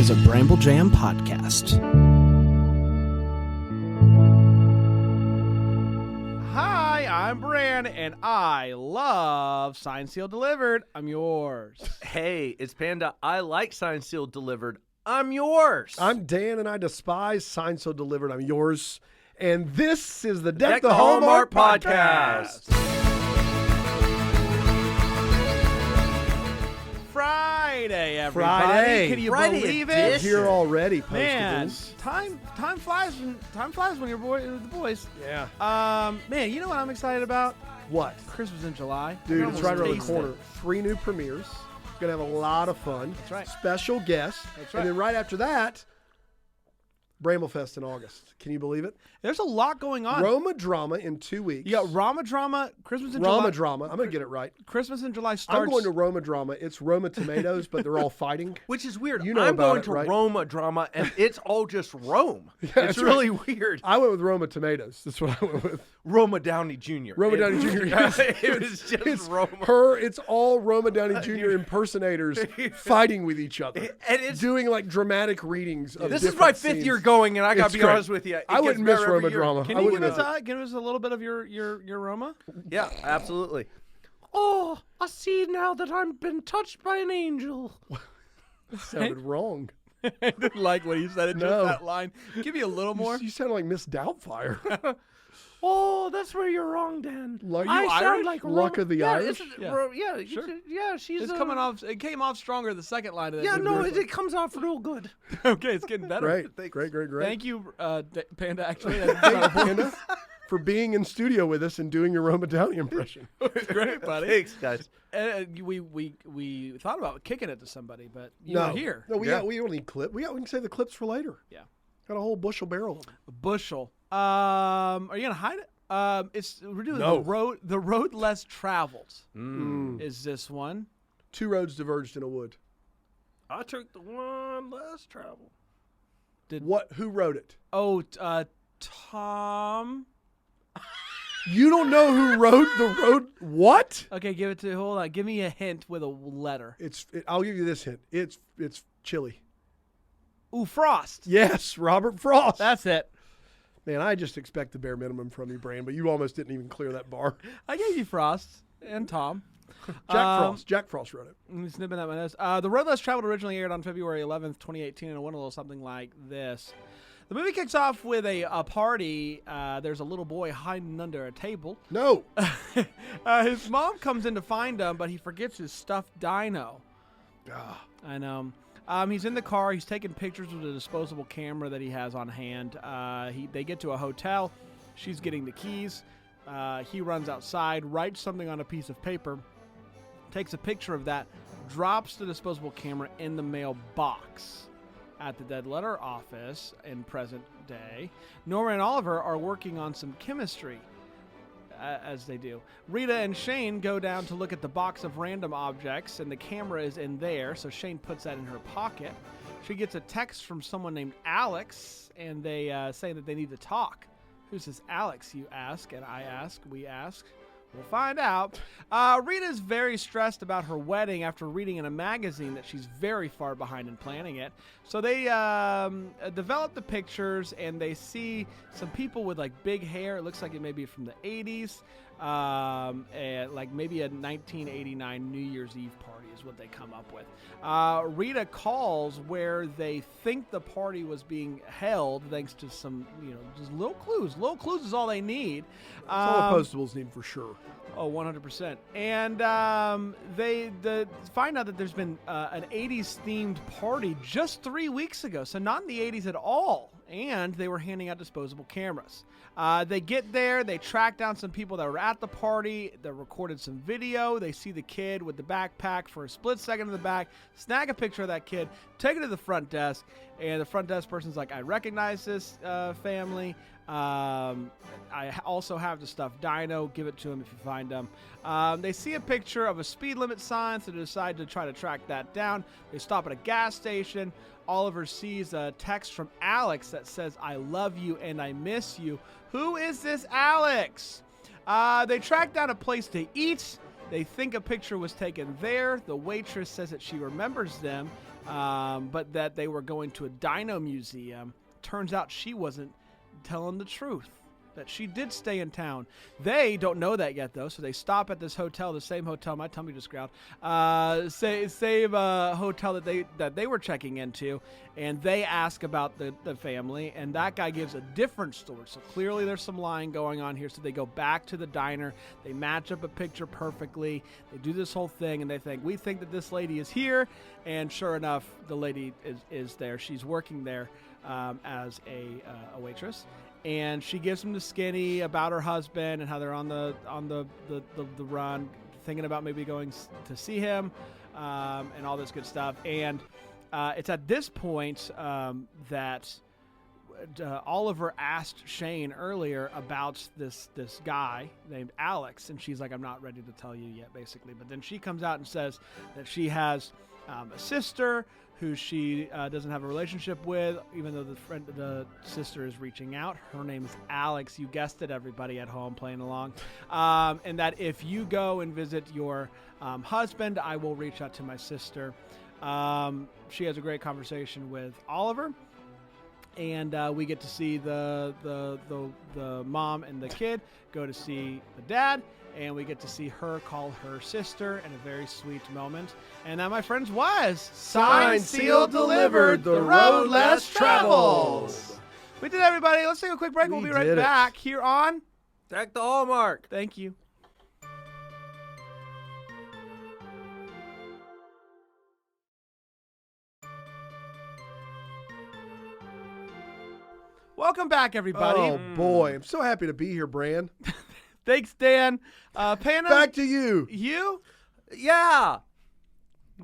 is a Bramble Jam podcast. Hi, I'm Bran, and I love Signed Sealed Delivered. I'm yours. Hey, it's Panda. I like Signed Sealed Delivered. I'm yours. I'm Dan, and I despise Signed Sealed Delivered. I'm yours. And this is the Deck the Hallmark podcast. Friday, everybody. Friday. Can you Friday believe edition. it? Here already, Man, Postables. time flies when you're with the boys. Yeah. Man, you know what I'm excited about? What? Christmas in July. I Dude, can it's right almost around the taste corner. it. 3 new premieres. Going to have a lot of fun. That's right. Special guests. That's right. And then right after that, Bramblefest in August. Can you believe it? There's a lot going on. Roma Drama in 2 weeks. You got Rama Drama, Christmas in July. Roma Drama. I'm going to get it right. Christmas in July starts. I'm going to Roma Drama. It's Roma tomatoes, but they're all fighting. Which is weird. You know I'm about going it, to right? Roma Drama, and it's all just Rome. that's It's really weird. I went with Roma tomatoes. That's what I went with. Roma Downey Jr. Roma Downey Jr. It was just It's Roma. It's all Roma Downey Jr. impersonators fighting with each other. And it's doing like dramatic readings of This is different my 5th scenes. year going, and I got It's to be great. honest with you. It I wouldn't gets miss better every Roma year. Drama. Can I you wouldn't give us a little bit of your Roma? Yeah, absolutely. Oh, I see now that I've been touched by an angel. That sounded wrong. I didn't like what he said. Just No. that line. Give me a little more. You sound like Miss Doubtfire. Oh, that's where you're wrong, Dan. Like I you sound Irish? like Luck of the yeah, Irish? Yeah. Yeah, she's It's coming off. It came off stronger the second line of that. Yeah, good no, verse. it comes off real good. Okay, it's getting better. Great. Thank you, Panda. Actually, Thanks, Panda, for being in studio with us and doing your Roma Downey impression. great, buddy. Thanks, guys. We thought about kicking it to somebody, but you No, were here. No, we don't need clip. We can save the clips for later. Yeah. Got a whole bushel barrel of them. Bushel. Are you gonna hide it? We're doing No. the road less traveled. Mm. Is this one? 2 roads diverged in a wood. I took the one less travel. Who wrote it? Oh, Tom. You don't know who wrote the road? What? Okay, hold on. Give me a hint with a letter. I'll give you this hint. It's chili. Ooh, Frost. Yes, Robert Frost. That's it. Man, I just expect the bare minimum from you, Bran, but you almost didn't even clear that bar. I gave you Frost and Tom. Jack Frost wrote it. I'm snipping at my nose. The Road Less Traveled originally aired on February 11th, 2018, and it went a little something like this. The movie kicks off with a party. There's a little boy hiding under a table. No. His mom comes in to find him, but he forgets his stuffed dino. And he's in the car. He's taking pictures with a disposable camera that he has on hand. They get to a hotel. She's getting the keys. He runs outside, writes something on a piece of paper, takes a picture of that, drops the disposable camera in the mailbox at the Dead Letter office in present day. Nora and Oliver are working on some chemistry, as they do. Rita and Shane go down to look at the box of random objects, and the camera is in there, so Shane puts that in her pocket. She gets a text from someone named Alex, and they say that they need to talk. Who's this Alex, you ask, and I ask, we ask. We'll find out. Rita's very stressed about her wedding after reading in a magazine that she's very far behind in planning it. So they develop the pictures, and they see some people with like big hair. It looks like it may be from the 80s. Like maybe a 1989 New Year's Eve party is what they come up with. Rita calls where they think the party was being held thanks to some, just little clues. Little clues is all they need. That's all the Postables need for sure. Oh, 100%. And they find out that there's been an 80s themed party just 3 weeks ago. So not in the 80s at all. And they were handing out disposable cameras. They get there. They track down some people that were at the party. They recorded some video. They see the kid with the backpack for a split second in the back. Snag a picture of that kid. Take it to the front desk. And the front desk person's like, I recognize this family. I also have the stuffed dino. Give it to him if you find him. They see a picture of a speed limit sign, so they decide to try to track that down. They stop at a gas station. Oliver sees a text from Alex that says, I love you and I miss you. Who is this Alex? They track down a place to eat. They think a picture was taken there. The waitress says that she remembers them, but that they were going to a dino museum. Turns out she wasn't telling the truth, that she did stay in town. They don't know that yet, though, so they stop at this hotel, the same hotel, my tummy just growled, same hotel that they were checking into, and they ask about the family, and that guy gives a different story. So clearly there's some lying going on here. So they go back to the diner, they match up a picture perfectly, they do this whole thing, and we think that this lady is here, and sure enough, the lady is there. She's working there as a waitress. And she gives him the skinny about her husband and how they're on the run, thinking about maybe going to see him, and all this good stuff. And it's at this point that Oliver asked Shane earlier about this guy named Alex, and she's like, "I'm not ready to tell you yet," basically. But then she comes out and says that she has a sister who she doesn't have a relationship with, even though the sister is reaching out. Her name is Alex. You guessed it, everybody at home playing along. And that if you go and visit your husband, I will reach out to my sister. She has a great conversation with Oliver, and we get to see the mom and the kid go to see the dad. And we get to see her call her sister in a very sweet moment. And that, my friends, was Signed, Sealed, Delivered, The Road Less Traveled. We did, everybody. Let's take a quick break. We'll be right back here on Deck the Hallmark. Thank you. Welcome back, everybody. Oh, boy. I'm so happy to be here, Bran. Thanks, Dan. Panda. Back to you. You? Yeah.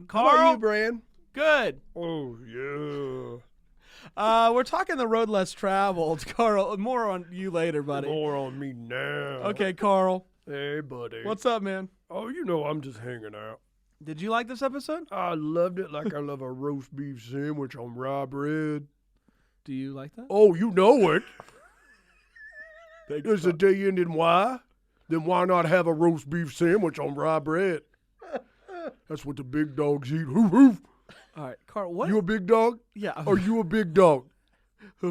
Carl? How about you, Bran? Good. Oh, yeah. We're talking the road less traveled. Carl, more on you later, buddy. More on me now. Okay, Carl. Hey, buddy. What's up, man? Oh, you know I'm just hanging out. Did you like this episode? I loved it like I love a roast beef sandwich on rye bread. Do you like that? Oh, you know it. There's a day ending why? Then why not have a roast beef sandwich on rye bread? That's what the big dogs eat. Hoof, hoof. All right, Carl, what? You a big dog? Yeah. Are you a big dog?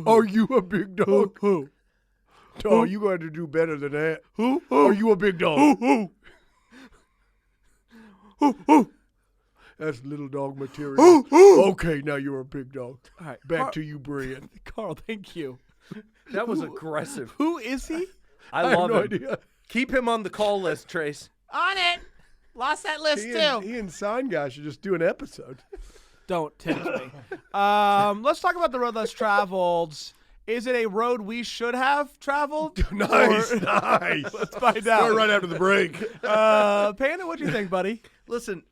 Are you a big dog? Who? Oh, you got to do better than that. Who? Are you a big dog? Who? That's little dog material. Okay, now you're a big dog. All right, Back to you, Brian. Carl, thank you. That was aggressive. Who is he? I have love no him. idea. Keep him on the call list, Trace. On it. Lost that list, He too. and Sign Guy should just do an episode. Don't tempt me. Let's talk about the road less traveled. Is it a road we should have traveled? Nice. Let's find out. Start right after the break. Panda, what do you think, buddy? Listen,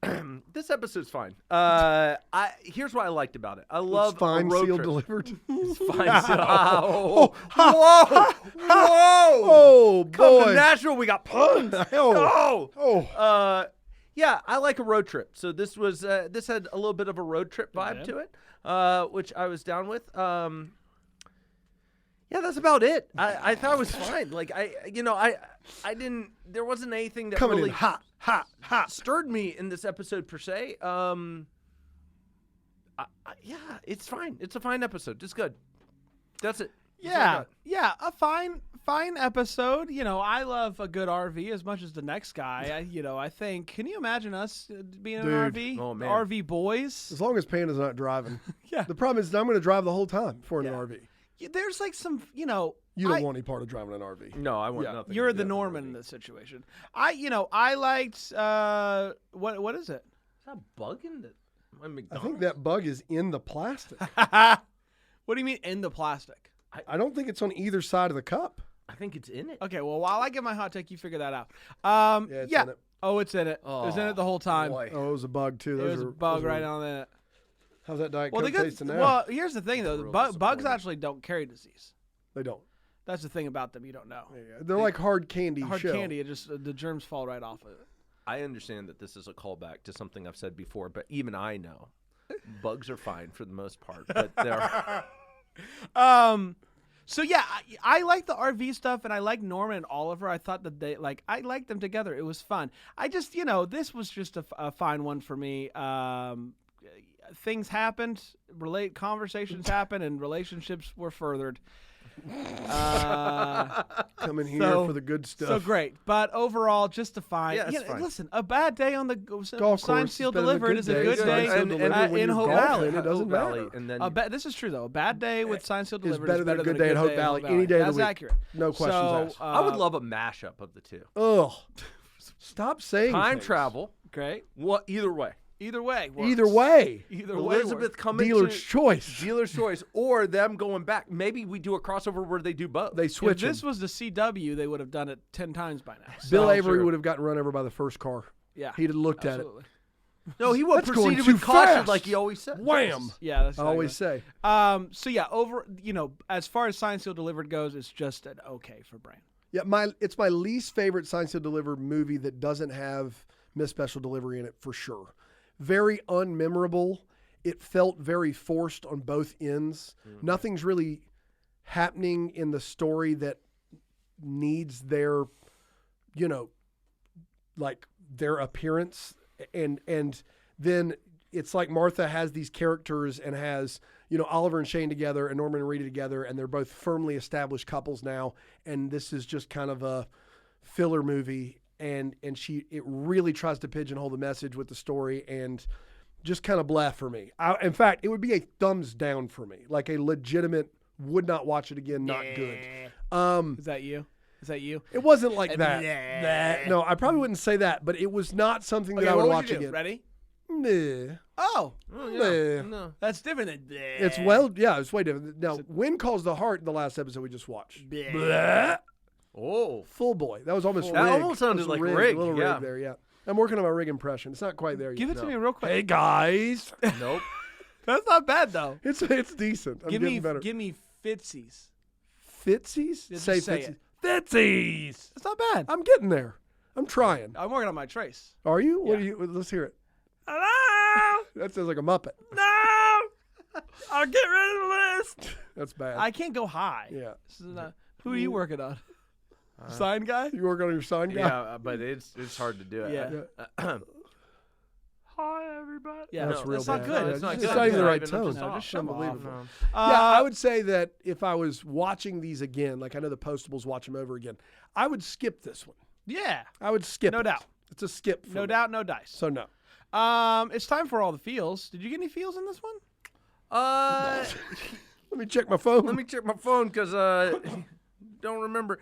this episode's fine. Here's what I liked about it. I love Fine, a road sealed, trip. delivered. It's fine, sealed. Whoa! Oh, Come to boy. Nashville, we got puns. Oh. Yeah, I like a road trip. So this was this had a little bit of a road trip vibe to it, which I was down with. Yeah, that's about it. I thought it was fine. Like I didn't. There wasn't anything that Coming really in hot. stirred me in this episode per se. Yeah, it's fine. It's a fine episode. It's good. That's it. That's all I Yeah, got. a fine episode. You know, I love a good RV as much as the next guy. I think. Can you imagine us being in an Dude. RV? Oh, man. RV boys. As long as Panda's not driving. Yeah. The problem is I'm going to drive the whole time for an RV. There's like some, You don't want any part of driving an RV. No, I want Yeah. nothing. You're to do the with Norman RV. in this situation. I liked what is it? Is that a bug in the I McDonald's? think that bug is in the plastic. What do you mean in the plastic? I don't think it's on either side of the cup. I think it's in it. Okay, well while I get my hot take, you figure that out. Yeah, it's yeah. in it. Oh, it's in it. It was in it the whole time. Boy. Oh, it was a bug, too. It was a bug right on it. How's that Diet Well, Coke tasting now? well, here's the thing though: Real bugs disappointing. actually don't carry disease. They don't. That's the thing about them you don't know. Yeah, they're like hard candy Hard shell. candy, it just the germs fall right off of it. I understand that this is a callback to something I've said before, but even I know bugs are fine for the most part. But they're So yeah, I like the RV stuff, and I like Norman and Oliver. I thought that I liked them together. It was fun. I just, this was just a fine one for me. Things happened, conversations happened, and relationships were furthered. Coming here for the good stuff. So great, but overall, just a fine. Yeah, it's fine. Listen, a bad day on the Golf Signed course Seal is better than Delivered is a day. good day Signed Seal Delivered when in you're Hope golfing, Valley. It doesn't Hope Valley, matter. and then This is true though. A bad day with Signed Seal Is Delivered better than a good day at Hope Valley any day of That's the week. accurate. No questions asked. I would love a mashup of the two. Ugh. Stop saying Time things. travel. Great. What? Either way. Either way. Works. Either way. Either way. Elizabeth coming Dealer's to choice. dealer's choice, or them going back. Maybe we do a crossover where they do both. They If switch this 'em. was the CW, they would have done it 10 times by now. Bill So Avery true. would have gotten run over by the first car. Yeah. He'd have looked Absolutely. No, he would That's going proceed too with caution fast. like he always said. Wham! Yeah, that's I always say. So yeah, as far as Signed Seal Delivered goes, it's just an okay for Brain. Yeah, it's my least favorite Signed Seal Delivered movie that doesn't have Miss Special Delivery in it for sure. Very unmemorable. It felt very forced on both ends. Nothing's really happening in the story that needs their, their appearance. And then it's like Martha has these characters and has, Oliver and Shane together and Norman and Rita together, and they're both firmly established couples now. And this is just kind of a filler movie. And it really tries to pigeonhole the message with the story and just kind of blah for me. In fact, it would be a thumbs down for me, like a legitimate would not watch it again, not good. Is that you? It wasn't like that. No, I probably wouldn't say that, but it was not something that I would watch again. Ready? Nah. Oh, Nah. No. that's different than It's it's way different. Now, Wind Calls the Heart, the last episode we just watched. Bleh. Oh. Full boy. That was almost That rig. almost sounded That was like rig, A little yeah. rig there, yeah. I'm working on my rig impression. It's not quite there yet. Give it to me real quick. Hey, guys. Nope. That's not bad though. It's decent. I'm give getting me better. give me Fitsies. Fitsies? Just Say say Fitsies. it. Fitsies. That's not bad. I'm getting there. I'm trying. I'm working on my trace. Are you? What Yeah. are you? Let's hear it. Hello. That sounds like a Muppet. No. I'll get rid of the list. That's bad. I can't go high. Yeah. This is not, who are you working on? Sign guy? You work on your sign guy? Yeah, but it's hard to do it. Yeah. Hi everybody. Yeah, That's real that's not bad. good. Yeah, It's not it's good. just not even the right Just tone. off. just shove it off. Unbelievable. No. Yeah, I would say that if I was watching these again, like I know the Postables watch them over again, I would skip this one. Yeah. I would skip No it. doubt. It's a skip for No me. doubt, no dice. So no. It's time for all the feels. Did you get any feels in this one? Let me check my phone. Let me check my phone because don't remember.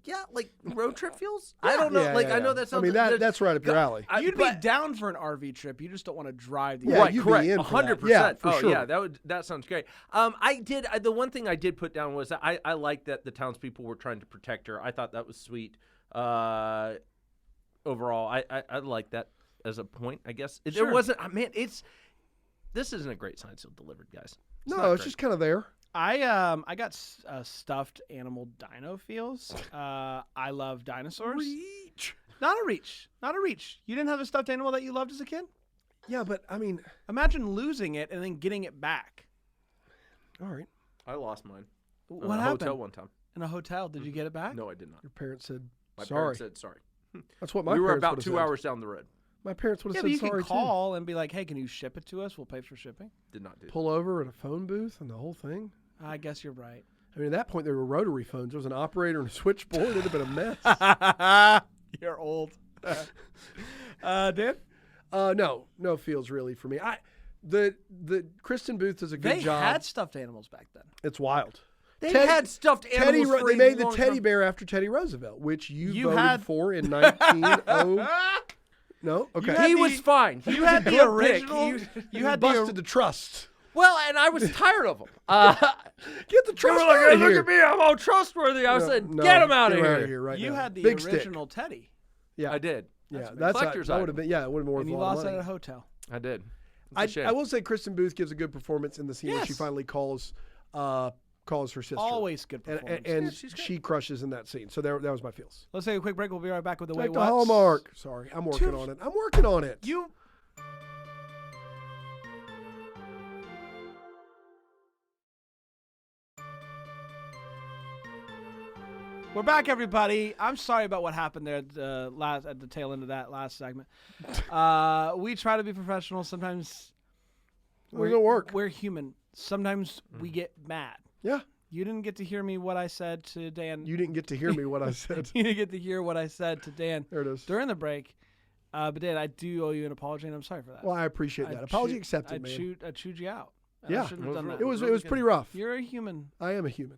Yeah, like road trip feels. I don't know. Yeah, like yeah, I know yeah. that I sounds. mean, that's right up your alley. You'd be down for an RV trip. You just don't want to drive the Yeah, Right, you'd be correct, in for that. 100%. Yeah, for oh sure. yeah, that sounds great. The one thing I did put down was that I liked that the townspeople were trying to protect her. I thought that was sweet. Overall, I like that as a point. I guess Sure. There wasn't. This isn't a great Signed Seal Delivered, guys. No, not it's great. just kind of there. I got stuffed animal dino feels. I love dinosaurs. Reach. Not a reach. You didn't have a stuffed animal that you loved as a kid? Yeah, but I mean, Imagine losing it and then getting it back. all right. I lost mine. What in a happened? hotel one time. In a hotel? Did you get it back? No, I did not. Your parents said My sorry. parents said sorry. That's what my We were parents about would've 2 said. hours down the road. My parents would Yeah, have but said you sorry can call and be like, "Hey, can you ship it to us? We'll pay for shipping." Did not do too. Pull over at a phone booth and the whole thing. I guess you're right. I mean, at that point, there were rotary phones. There was an operator and a switchboard. It'd have been a mess. You're old. Dan? No feels really for me. The Kristen Booth does a good They job. had stuffed animals back then. It's wild. They Teddy- had stuffed animals. for They a made the long teddy time. bear after Teddy Roosevelt, which you voted had- for in 1900. No, okay. had He the- was fine. He You was had a the good pick. original. He- You had busted the the trust. well, and I was tired of him. Get the They trust were like, out "Hey, of look here. at me, I'm all trustworthy." I said, No, "Get him out of get here." right you now. had the Big stick. original Teddy, Yeah, I did. yeah. That's That's collector's that would item. have been. Yeah, it would have been worth and a you lot lost of it at money. a hotel. I did. I It's a shame. will say Kristen Booth gives a good performance in the scene where she Yes. finally calls her sister. Always good and performance. and she's great. she crushes in that scene. So that was my feels. Let's take a quick break. We'll be right back with the Like Wait the What's. Hallmark. Sorry, I'm working on it. I'm working on it. You We're back, everybody. I'm sorry about what happened there at the tail end of that last segment. We try to be professional. Sometimes It doesn't work. we're human. Sometimes we get mad. Yeah. You didn't get to hear me what I said to Dan. You didn't get to hear me what I said. You didn't get to hear what I said to Dan There it is. during the break. But Dan, I do owe you an apology, and I'm sorry for that. Well, I appreciate that. Apology accepted, man. I chewed you out. Yeah. I shouldn't have done that. It was pretty rough. You're a human. I am a human.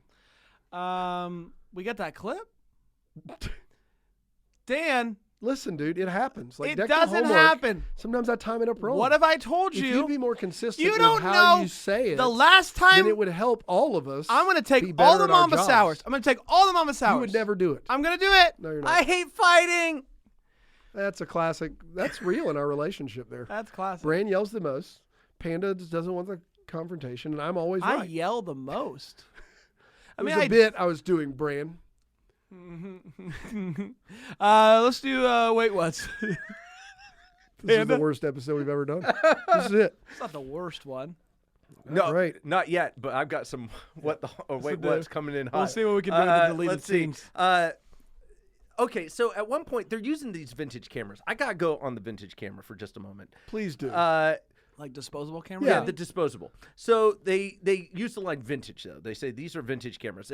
We got that clip. Dan, Listen, dude, it happens. Like it deck the doesn't homework. happen. Sometimes I time it up wrong. What have I told If you? you'd be more consistent You with don't how know you say it, the last time then it would help all of us. I'm going to be take better all the at our mama jobs. sours. I'm going to take all the mama sours. You would never do it. I'm going to do it. No, you're not. I hate fighting. That's a classic. That's real in our relationship there. That's classic. Bran yells the most. Panda just doesn't want the confrontation, and I'm always I right. yell the most. It was a bit I was doing, Bran. Let's do wait what's. This is Panda? the worst episode we've ever done. This is it. It's not the worst one. No, Right. not yet. But I've got some what's coming in hot. We'll see what we can do with the deleted let's see. scenes. Okay, so at one point they're using these vintage cameras. I gotta go on the vintage camera for just a moment. Please do. Like disposable cameras? Yeah, the disposable. So they use the line vintage though. They say these are vintage cameras.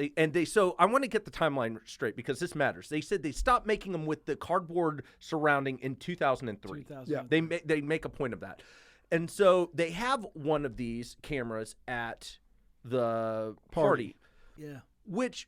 So I want to get the timeline straight because this matters. They said they stopped making them with the cardboard surrounding in 2003. 2000. Yeah. They make a point of that. And so they have one of these cameras at the party. Yeah. Which,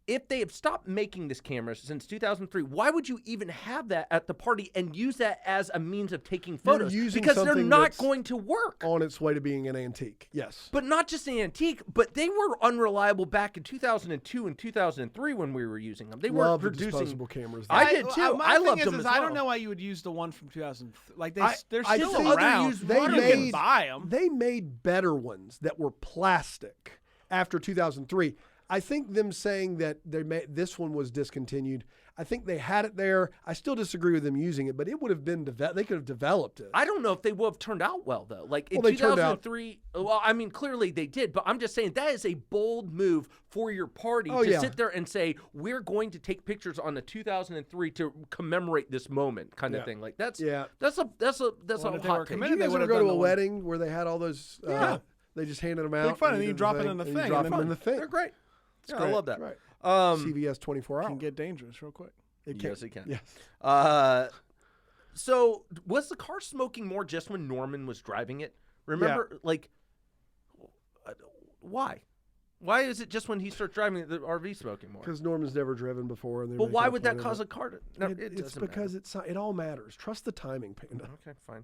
if they have stopped making this camera since 2003, why would you even have that at the party and use that as a means of taking photos? using Because they're something not that's going to work. On its way to being an antique. Yes. But not just an antique, but they were unreliable back in 2002 and 2003 when we were using them. They weren't Love the producing. disposable cameras. I did too. My I thing loved is, them is as I well. don't know why you would use the one from 2003. Like they're I still think around. used they You modern can made buy them. They made better ones that were plastic after 2003. I think them saying that this one was discontinued, I think they had it there. I still disagree with them using it, but it would have been they could have developed it. I don't know if they would have turned out well, though. Like in Well, they turned out- 2003, well, I mean, clearly they did, but I'm just saying that is a bold move for your party Oh, to yeah. sit there and say, we're going to take pictures on the 2003 to commemorate this moment kind of Yeah. thing. Like that's Yeah. that's a Well, if they hot were take. committed, Did you they guys would ever have go done to a the one- wedding where they had all those? Yeah. They just handed them out. fun, and you you did drop it in the and thing, You drop and them then in the thing. They're great. Yeah, I great. love that. Right. Um, CVS 24 Can hours. get dangerous real quick. yes, it can. Yes. So was the car smoking more just when Norman was driving it? Remember, like, why? Why is it just when he starts driving the RV smoking more? Because Norman's never driven before. And But why would that cause a car to? No, it It's doesn't because matter. it all matters. Trust the timing, Panda. Okay, fine.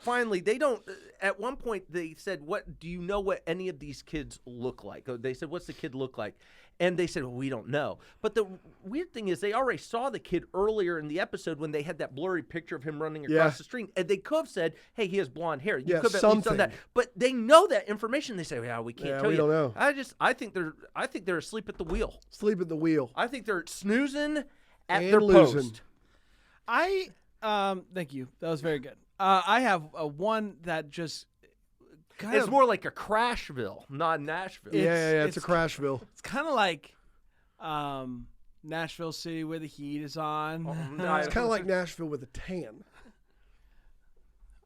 Finally, they don't. At one point, they said, "What do you know? What any of these kids look like?" They said, "What's the kid look like?" And they said, well, we don't know. But the weird thing is they already saw the kid earlier in the episode when they had that blurry picture of him running across Yeah. the street. And they could have said, hey, he has blonde hair. You Yeah, could have at least done that. something. But they know that information. They say, yeah, we can't Yeah, tell we you. don't know. I think they're asleep at the wheel. Sleep at the wheel. I think they're snoozing at And their losing. post. Thank you. That was very good. I have one that just kind It's of more like a Crashville, not Nashville. Yeah, it's a it's- Crashville. It's kind of like Nashville City where the heat is on. It's kind of like Nashville with a tan.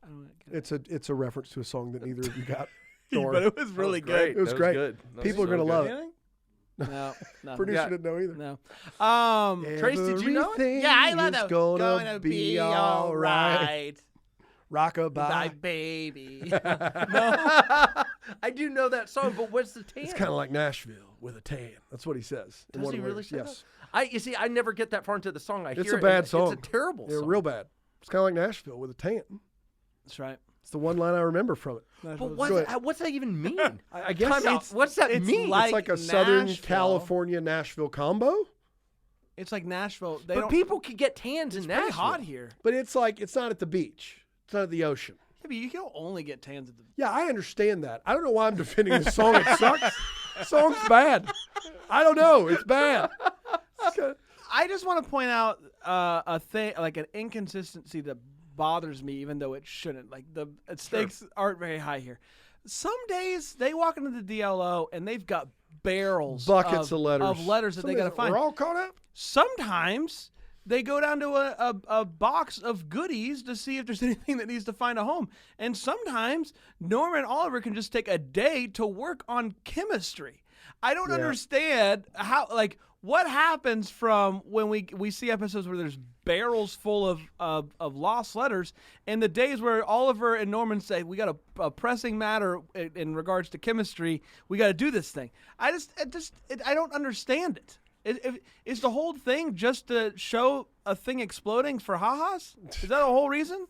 I don't get it. It's a reference to a song that neither of you got. Don't But worry. it was really good. It was great. Good. That People was are gonna so love good. it. No, no, Producer Yeah. didn't know either. no. Trace, did you know it? Everything Yeah, I love is that. Gonna be all right. Rockabye. Bye, baby. I do know that song, but what's the tan? It's kind of like Nashville with a tan. That's what he says. in Does one he of the really lyrics. say Yes. that? You see, I never get that far into the song. I It's hear a it, bad and song. It's a terrible Yeah, song. real bad. It's kind of like Nashville with a tan. That's right. It's the one line I remember from it. But Go what's that even mean? I guess Time out. it's What's that it's mean? like- it's like a Southern Nashville. California Nashville combo, It's like Nashville. They but don't. people can get tans in it's pretty Nashville. hot here. but it's like it's not at the beach. It's not at the ocean. Yeah, but you can only get tans at the. Yeah, I understand that. I don't know why I'm defending this song. It sucks. Song's bad. I don't know. It's bad. I just want to point out a thing, like an inconsistency that bothers me, even though it shouldn't. Like the stakes aren't very high here. Some days they walk into the DLO and they've got barrels, Buckets of letters. that they got to find. We're all caught up. Sometimes they go down to a box of goodies to see if there's anything that needs to find a home. And sometimes Norman and Oliver can just take a day to work on chemistry. I don't understand how, like, what happens from when we see episodes where there's barrels full of lost letters, and the days where Oliver and Norman say, we got a pressing matter in regards to chemistry, we got to do this thing. I don't understand it. Is the whole thing just to show a thing exploding for ha-has? Is that the whole reason?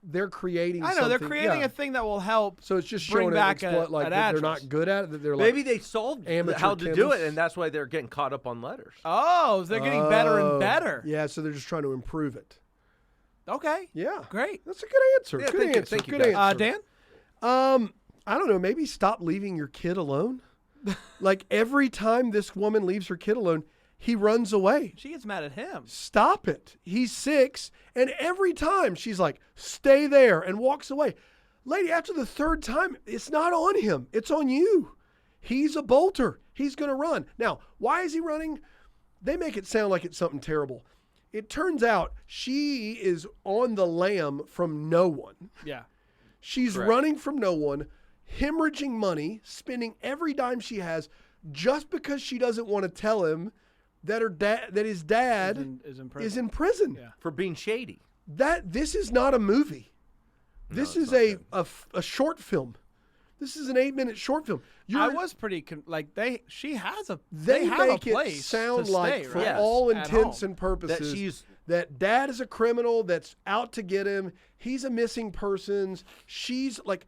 They're creating. I know they're creating a thing that will help. So it's just bring showing back like that they're not good at it. That they're like maybe they solved how to do chemists. it, and that's why they're getting caught up on letters. Oh, they're getting better and better. Yeah, so they're just trying to improve it. Okay. Yeah, great. that's a good answer. Yeah, Good answer. thank you, Good guys. answer. Dan? I don't know. Maybe stop leaving your kid alone. Like every time this woman leaves her kid alone, he runs away. She gets mad at him. Stop it. He's 6, and every time she's like, stay there, and walks away. Lady, after the 3rd time, it's not on him. It's on you. He's a bolter. He's going to run. Now, why is he running? They make it sound like it's something terrible. It turns out she is on the lam from no one. Yeah. She's running from no one, hemorrhaging money, spending every dime she has just because she doesn't want to tell him that his dad is in prison. Yeah. For being shady. This is not a movie. This is a short film. This is an 8-minute short film. I was pretty she has a They have make a place it sound to like, stay, for right? all At intents home. and purposes, That she's that dad is a criminal that's out to get him. He's a missing persons. She's like,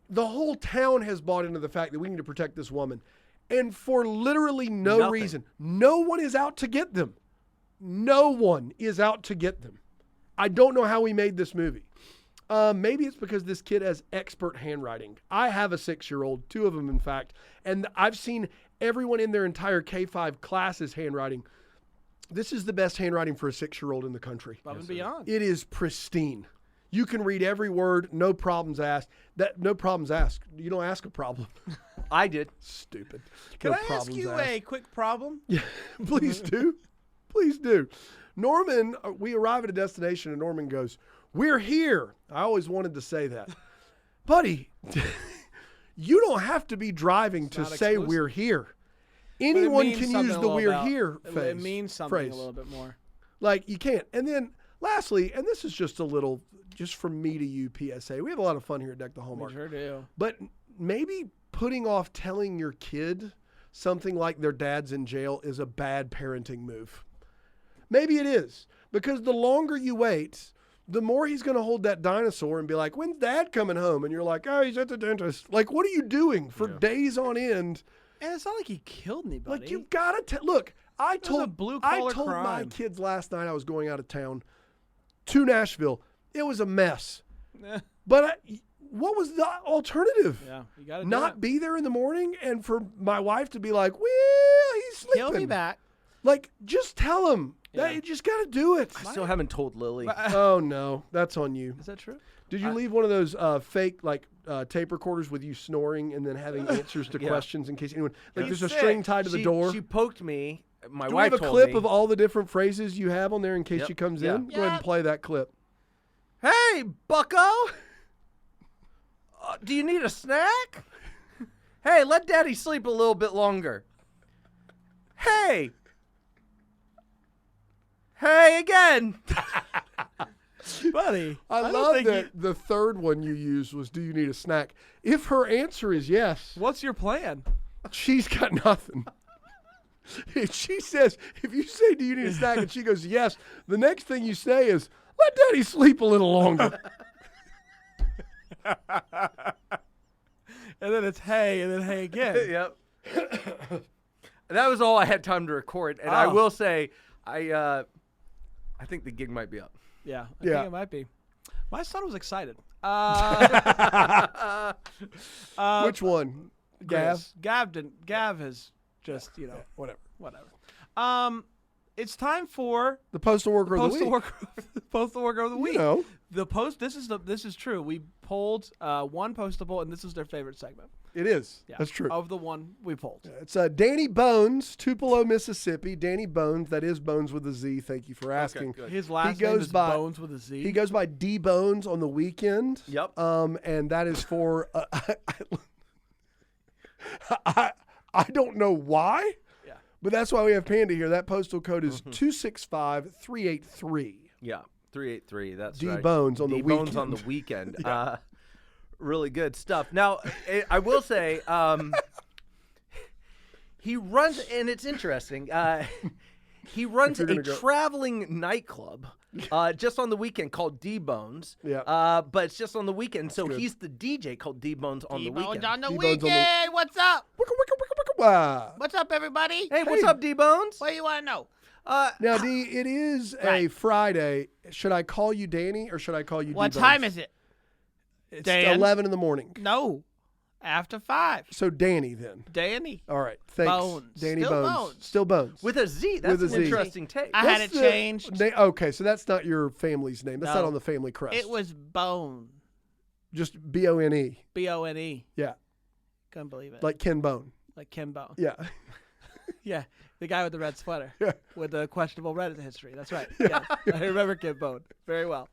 the whole town has bought into the fact that we need to protect this woman. And for literally no reason, no one is out to get them. No one is out to get them. I don't know how we made this movie. Maybe it's because this kid has expert handwriting. I have a 6-year-old, 2 of them, in fact, and I've seen everyone in their entire K-5 class's handwriting. This is the best handwriting for a 6-year-old in the country. Above and beyond. It is pristine. You can read every word, no problems asked. No problems asked. You don't ask a problem. I did. Stupid. Can No I ask problems you asked. a quick problem? Yeah, please do. Please do. Norman, we arrive at a destination and Norman goes, "We're here." I always wanted to say that. Buddy, you don't have to be driving to say exclusive. we're here. But it Anyone means can something use a the little "we're about- here" It means something phrase. a little bit more. Like, you can't. And then lastly, and this is just from me to you, PSA. We have a lot of fun here at Deck the We Hallmark. sure do. But maybe putting off telling your kid something like their dad's in jail is a bad parenting move. Maybe it is. Because the longer you wait, the more he's going to hold that dinosaur and be like, "When's dad coming home?" And you're like, "Oh, he's at the dentist." Like, what are you doing for days on end? And it's not like he killed anybody. Like, you've got to look. I was a told blue-collar my crime. kids last night I was going out of town to Nashville. It was a mess. But what was the alternative? Yeah, you got to Not be there in the morning and for my wife to be like, "Well, he's sleeping." He'll be back. Like, just tell him. Yeah. You just got to do it. I still haven't told Lily. Oh, no. That's on you. Is that true? Did you leave one of those fake tape recorders with you snoring and then having answers to questions in case anyone... Like, He's there's a sick. string tied to the door. She poked me. My Do we wife have a told clip me. of all the different phrases you have on there in case Yep. she comes Yeah. in? Go ahead and play that clip. Hey, bucko! Do you need a snack? Hey, let Daddy sleep a little bit longer. Hey! Hey again! Buddy, I don't love think that the third one you used was, "Do you need a snack?" If her answer is yes, What's your plan? she's got nothing. If she says, if you say, "Do you need a snack?" and she goes, "Yes," the next thing you say is, "Let Daddy sleep a little longer." And then it's hey, and then hey again. Yep. That was all I had time to record, and I Oh. will say, I think the gig might be up. Yeah, I Yeah. think it might be. My son was excited. Which one? Gav? Gav didn't. Gav has just, Whatever. whatever. It's time for The postal worker of the week. Postal worker of the week. You know. This is true. We polled one postable, and this is their favorite segment. It is. Yeah, That's true. Of the one we polled. It's Danny Bones, Tupelo, Mississippi. Danny Bones. That is Bones with a Z. Thank you for asking. good. His last He name goes is by- Bones with a Z. He goes by D Bones on the weekend. Yep. And that is for I don't know why. Yeah. But that's why we have Panda here. That postal code is 265383. Yeah, 383. That's D right. Bones on the D Bones weekend. on the weekend. Really good stuff. Now, I will say, he runs, and it's interesting. He runs you're a gonna go- traveling nightclub just on the weekend called D Bones. Yeah. But it's just on the weekend, so good. he's the DJ called D Bones on the weekend. on the D-Bones on the- weekend. What's up? Wow. What's up, everybody? Hey, what's up, D Bones? What do you want to know? Now, D, it is a Right. Friday. Should I call you Danny or should I call you What D-Bones? time is it? It's Dan? 11 in the morning. No. After 5. So Danny then. Danny. All right. Thanks. Bones. Danny Still Bones. Bones. Still Bones. With a Z. That's With a an Z. interesting take. I had What's it the changed. Okay, so that's not your family's name. That's No. not on the family crest. It was Bone. just Bone. Bone. Yeah. Couldn't believe it. Like Ken Bone. Like Ken Bone. Yeah. Yeah. The guy with the red sweater. Yeah. With the questionable Reddit history. That's right. Yeah. I remember Ken Bone very well.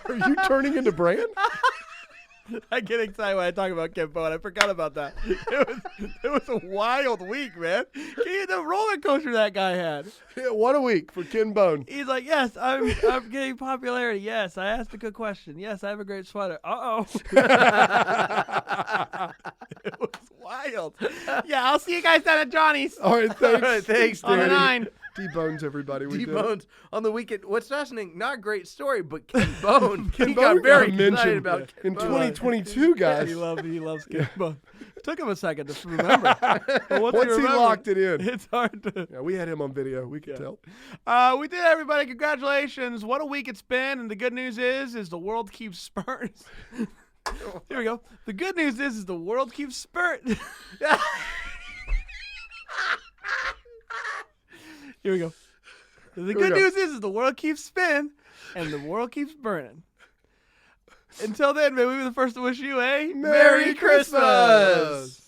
Are you turning into Bran? I get excited when I talk about Ken Bone. I forgot about that. It was a wild week, man. The roller coaster that guy had. Yeah, what a week for Ken Bone. He's like, yes, I'm getting popularity. Yes, I asked a good question. Yes, I have a great sweater. Uh-oh. It was wild. Yeah, I'll see you guys down at Johnny's. All right, thanks. All right, thanks, On the Danny. 9. D-Bones, everybody. We D did. Bones on the weekend. What's fascinating? Not a great story, but Ken Bone. Ken he Bone got very got excited mentioned about Ken in Bone. 2022, guys. He loves Ken Bone. Took him a second to remember. But once Once he remembered, locked it in. it's hard to. Yeah, we had him on video. We could tell. We did, everybody. Congratulations. What a week it's been. And the good news is the world keeps spurting. Here we go. The good news is the world keeps spurting. Here we go. The good news is the world keeps spinning and the world keeps burning. Until then, may we be the first to wish you a Merry Christmas!